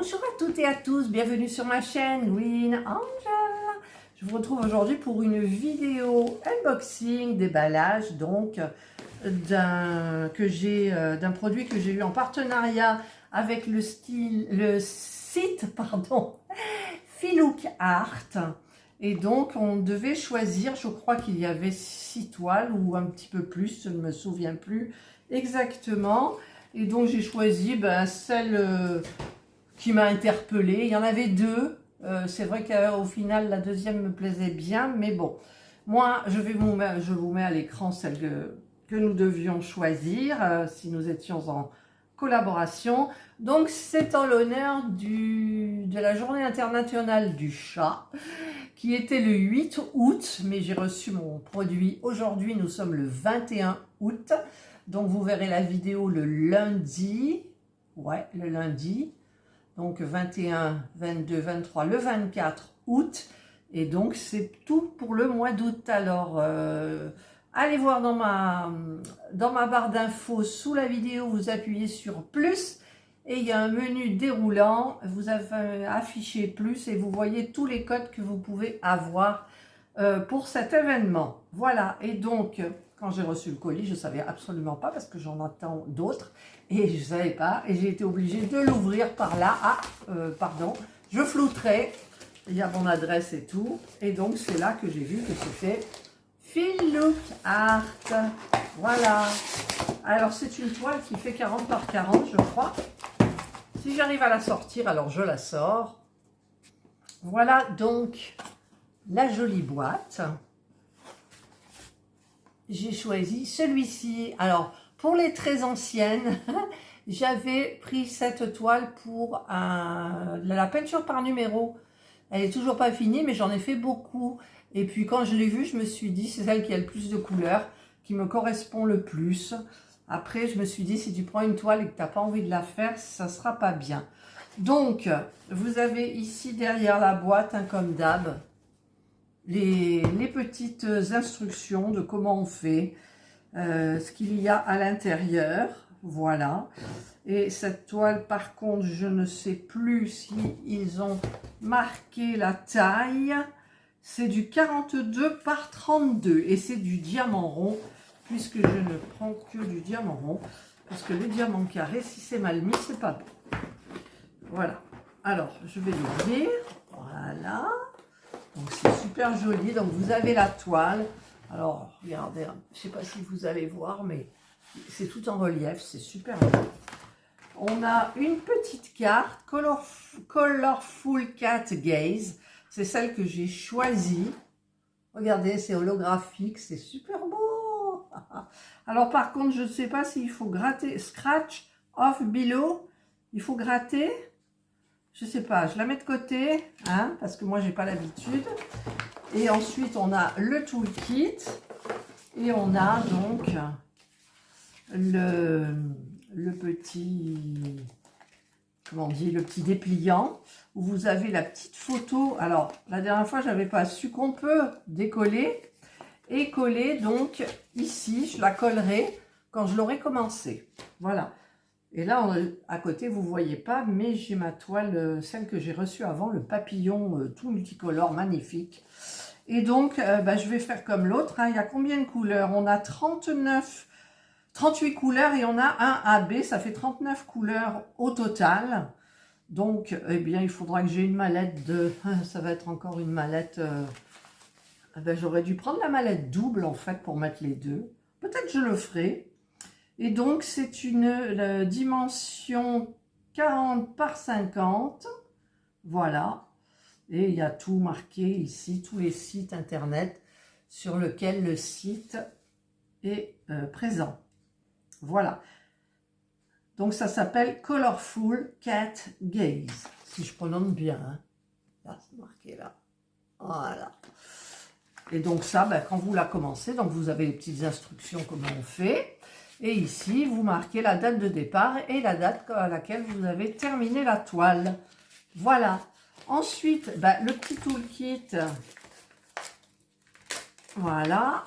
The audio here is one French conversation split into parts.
Bonjour à toutes et à tous, bienvenue sur ma chaîne Green Angel. Je vous retrouve aujourd'hui pour une vidéo unboxing, déballage donc d'un produit que j'ai eu en partenariat avec le site Filook Art. Et donc on devait choisir, je crois qu'il y avait 6 toiles ou un petit peu plus, je ne me souviens plus exactement. Et donc j'ai choisi celle qui m'a interpellée. Il y en avait deux. C'est vrai qu'au final la deuxième me plaisait bien, mais bon. Moi je vous mets à l'écran celle que nous devions choisir si nous étions en collaboration. Donc c'est en l'honneur de la journée internationale du chat qui était le 8 août, mais j'ai reçu mon produit aujourd'hui, nous sommes le 21 août. Donc vous verrez la vidéo le lundi, ouais, le lundi, donc 21, 22, 23, le 24 août. Et donc c'est tout pour le mois d'août. Alors allez voir dans ma barre d'infos sous la vidéo, vous appuyez sur plus et il y a un menu déroulant, vous avez affiché plus et vous voyez tous les codes que vous pouvez avoir pour cet événement. Voilà, et donc quand j'ai reçu le colis, je ne savais absolument pas parce que j'en attends d'autres et je ne savais pas et j'ai été obligée de l'ouvrir par là. Ah, pardon, je flouterai, il y a mon adresse et tout. Et donc c'est là que j'ai vu que c'était Filook Art. Voilà. Alors c'est une toile qui fait 40 par 40 je crois. Si j'arrive à la sortir, alors je la sors. Voilà donc la jolie boîte. J'ai choisi celui-ci. Alors, pour les très anciennes, j'avais pris cette toile pour la peinture par numéro. Elle est toujours pas finie, mais j'en ai fait beaucoup. Et puis, quand je l'ai vue, je me suis dit, c'est celle qui a le plus de couleurs, qui me correspond le plus. Après, je me suis dit, si tu prends une toile et que tu n'as pas envie de la faire, ça ne sera pas bien. Donc, vous avez ici, derrière la boîte, comme d'hab, les petites instructions de comment on fait, ce qu'il y a à l'intérieur, voilà. Et cette toile, par contre, je ne sais plus si ils ont marqué la taille. C'est du 42 par 32 et c'est du diamant rond, puisque je ne prends que du diamant rond, parce que le diamant carré, si c'est mal mis, c'est pas bon. Voilà. Alors, je vais l'ouvrir. Voilà. Donc c'est super joli. Donc vous avez la toile. Alors regardez, je ne sais pas si vous allez voir, mais c'est tout en relief, c'est super beau. On a une petite carte, Colorful Cat Gaze. C'est celle que j'ai choisie. Regardez, c'est holographique, c'est super beau. Alors par contre, je ne sais pas s'il faut gratter, scratch off below. Il faut gratter. Je sais pas, je la mets de côté, hein, parce que moi j'ai pas l'habitude. Et ensuite on a le toolkit et on a donc le petit, comment on dit, le petit dépliant où vous avez la petite photo. Alors la dernière fois j'avais pas su qu'on peut décoller et coller, donc ici je la collerai quand je l'aurai commencé. Voilà. Et là, à côté, vous ne voyez pas, mais j'ai ma toile, celle que j'ai reçue avant, le papillon tout multicolore, magnifique. Et donc, je vais faire comme l'autre. Hein. Il y a combien de couleurs? On a 38 couleurs et on a un AB, ça fait 39 couleurs au total. Donc, eh bien, il faudra que j'ai une mallette de... Ça va être encore une mallette... j'aurais dû prendre la mallette double, en fait, pour mettre les deux. Peut-être je le ferai. Et donc, c'est une dimension 40 par 50. Voilà. Et il y a tout marqué ici, tous les sites internet sur lesquels le site est présent. Voilà. Donc, ça s'appelle Colorful Cat Gaze. Si je prononce bien. Hein. Là, c'est marqué là. Voilà. Et donc ça, quand vous la commencez, donc vous avez les petites instructions comment on fait. Et ici, vous marquez la date de départ et la date à laquelle vous avez terminé la toile. Voilà. Ensuite, le petit toolkit. Voilà.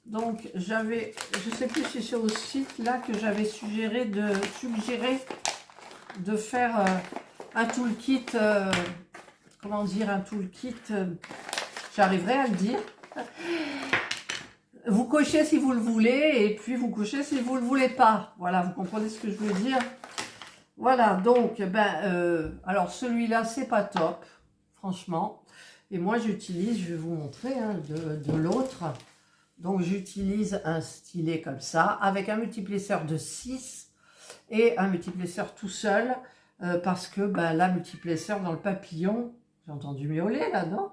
Donc, j'avais, je ne sais plus si c'est au site là que j'avais suggéré de faire un toolkit, comment dire, un toolkit, j'arriverai à le dire. Vous cochez si vous le voulez, et puis vous cochez si vous ne le voulez pas. Voilà, vous comprenez ce que je veux dire? Voilà, donc, alors celui-là, c'est pas top, franchement. Et moi, j'utilise, je vais vous montrer hein, de l'autre. Donc, j'utilise un stylet comme ça, avec un multiplesseur de 6 et un multiplesseur tout seul, parce que la multiplesseur dans le papillon, j'ai entendu miauler là, non?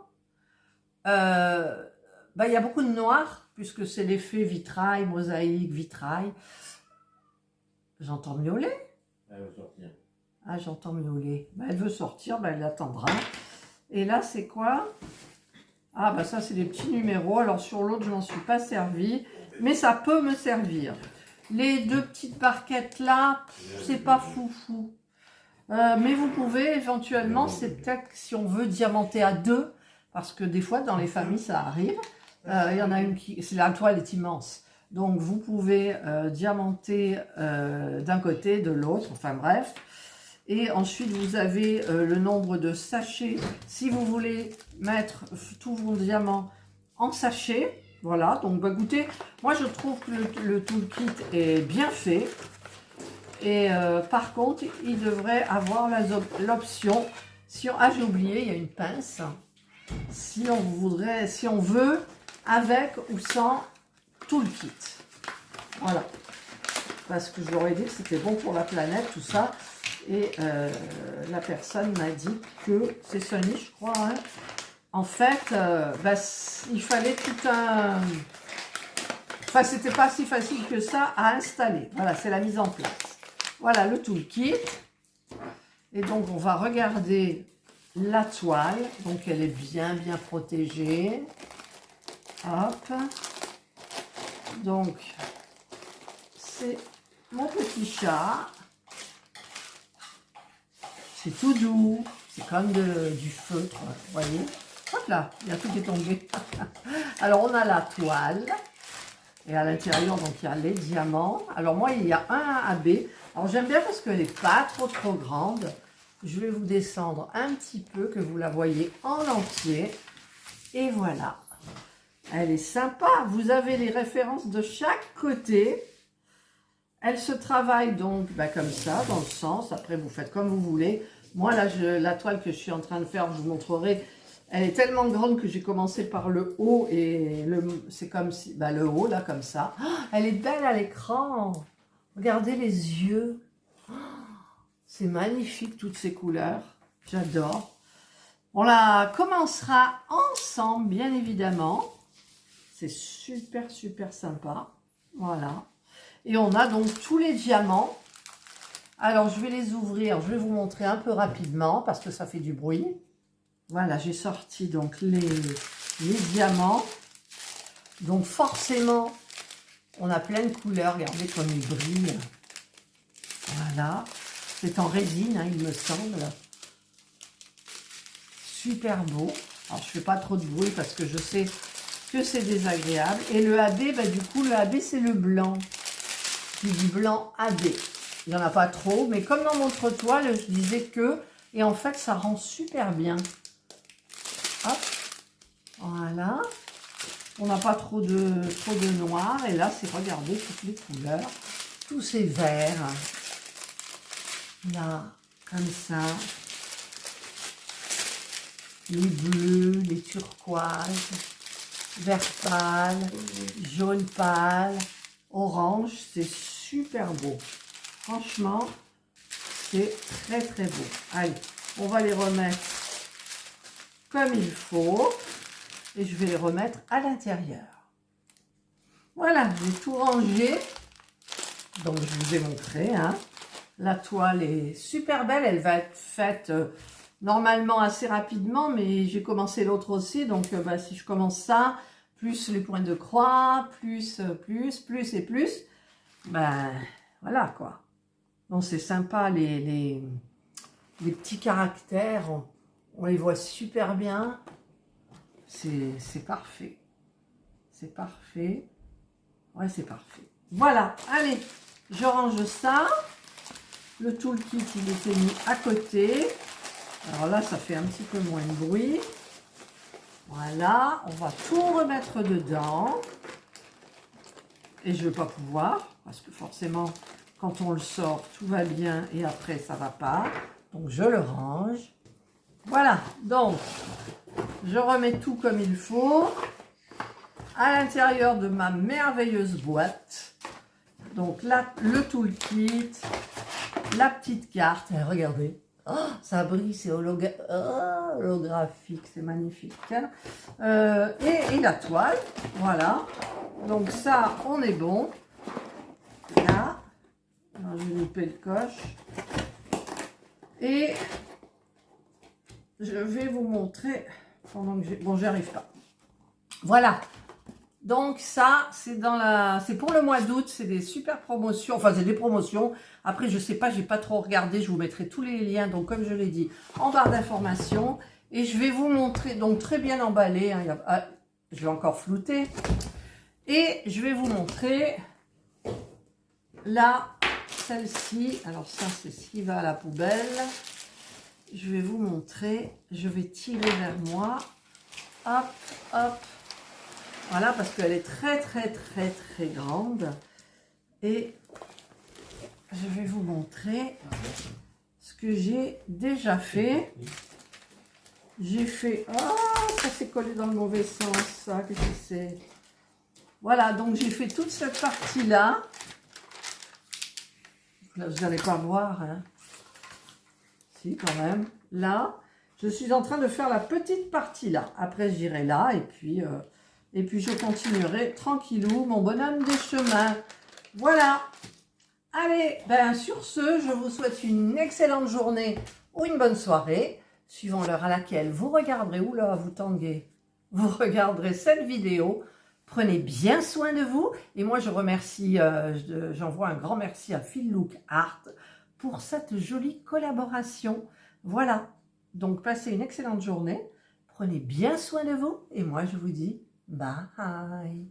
Il y a beaucoup de noir, puisque c'est l'effet vitrail, mosaïque, vitrail. J'entends miauler? Elle va sortir. Ah, j'entends miauler. Elle veut sortir, elle attendra. Et là, c'est quoi? Ah, ça, c'est des petits numéros. Alors, sur l'autre, je m'en suis pas servi. Mais ça peut me servir. Les deux petites barquettes là, c'est pas foufou. Mais vous pouvez éventuellement, c'est peut-être si on veut diamanter à deux, parce que des fois, dans les familles, ça arrive. Il y en a une qui... La toile est immense. Donc, vous pouvez diamanter d'un côté, de l'autre. Enfin, bref. Et ensuite, vous avez le nombre de sachets. Si vous voulez mettre tous vos diamants en sachet, voilà. Donc, écoutez, moi, je trouve que le toolkit est bien fait. Et par contre, il devrait avoir l'option. J'ai oublié, il y a une pince. Si on veut, avec ou sans toolkit. Voilà. Parce que je leur ai dit que c'était bon pour la planète, tout ça. Et la personne m'a dit que, c'est Sony je crois, hein, en fait, il fallait tout un... Enfin, c'était pas si facile que ça à installer. Voilà, c'est la mise en place. Voilà le toolkit. Et donc, on va regarder la toile. Donc, elle est bien protégée. Hop. Donc, c'est mon petit chat. C'est tout doux, c'est comme du feutre, vous voyez. Hop là, il y a tout qui est tombé. Alors, on a la toile. Et à l'intérieur, donc, il y a les diamants. Alors, moi, il y a un AB. Alors, j'aime bien parce qu'elle n'est pas trop grande. Je vais vous descendre un petit peu, que vous la voyez en entier. Et voilà. Elle est sympa. Vous avez les références de chaque côté. Elle se travaille donc comme ça, dans le sens. Après, vous faites comme vous voulez. Moi, là, la toile que je suis en train de faire, je vous montrerai. Elle est tellement grande que j'ai commencé par le haut. Et c'est comme si... le haut, là, comme ça. Oh, elle est belle à l'écran. Regardez les yeux. Oh, c'est magnifique, toutes ces couleurs. J'adore. On la commencera ensemble, bien évidemment. C'est super sympa. Voilà. Et on a donc tous les diamants. Alors, je vais les ouvrir. Je vais vous montrer un peu rapidement parce que ça fait du bruit. Voilà, j'ai sorti donc les diamants. Donc, forcément, on a plein de couleurs. Regardez comme ils brillent. Voilà. C'est en résine, hein, il me semble. Super beau. Alors, je ne fais pas trop de bruit parce que je sais que c'est désagréable. Et le AB, du coup, le AB, c'est le blanc. Du blanc AB. Il n'y en a pas trop, mais comme dans mon toile, je disais que, et en fait, ça rend super bien. Hop, voilà. On n'a pas trop de noir, et là, c'est, regardez, toutes les couleurs, tous ces verts. Là, comme ça. Les bleus, les turquoises, vert pâle, jaune pâle, orange, c'est super beau. Franchement, c'est très beau. Allez, on va les remettre comme il faut. Et je vais les remettre à l'intérieur. Voilà, j'ai tout rangé. Donc, je vous ai montré. Hein. La toile est super belle. Elle va être faite normalement assez rapidement. Mais j'ai commencé l'autre aussi. Donc, si je commence ça, plus les points de croix, plus et plus. Voilà quoi. Donc c'est sympa, les petits caractères, on les voit super bien. C'est parfait. C'est parfait. Ouais, c'est parfait. Voilà, allez, je range ça. Le toolkit, il était mis à côté. Alors là, ça fait un petit peu moins de bruit. Voilà, on va tout remettre dedans. Et je ne vais pas pouvoir, parce que forcément, quand on le sort, tout va bien et après, ça ne va pas. Donc, je le range. Voilà, donc, je remets tout comme il faut à l'intérieur de ma merveilleuse boîte. Donc, là, le toolkit, la petite carte. Et regardez, oh, ça brille, c'est holographique, c'est magnifique. Et la toile, voilà. Donc ça, on est bon. Là, alors, je vais louper le coche. Et je vais vous montrer pendant que j'ai... Bon, j'y arrive pas. Voilà. Donc ça, c'est pour le mois d'août. C'est des super promotions. Enfin, c'est des promotions. Après, je sais pas, j'ai pas trop regardé. Je vous mettrai tous les liens. Donc, comme je l'ai dit, en barre d'informations. Et je vais vous montrer. Donc, très bien emballé. Hein, je vais encore flouter. Et je vais vous montrer là, celle-ci. Alors ça, c'est ce qui va à la poubelle. Je vais vous montrer. Je vais tirer vers moi. Hop, hop. Voilà, parce qu'elle est très, très, très, très grande. Et je vais vous montrer ce que j'ai déjà fait. J'ai fait... Oh, ça s'est collé dans le mauvais sens, ça. Qu'est-ce que c'est ? Voilà, donc j'ai fait toute cette partie-là. Là, vous n'allez pas voir, hein. Si, quand même. Là, je suis en train de faire la petite partie là. Après, j'irai là et puis je continuerai tranquillou mon bonhomme des chemins. Voilà. Allez, ben sur ce, je vous souhaite une excellente journée ou une bonne soirée, suivant l'heure à laquelle vous regarderez, ou là, vous tanguez, vous regarderez cette vidéo. Prenez bien soin de vous. Et moi, je remercie, j'envoie un grand merci à Phil Look Art pour cette jolie collaboration. Voilà. Donc, passez une excellente journée. Prenez bien soin de vous. Et moi, je vous dis bye.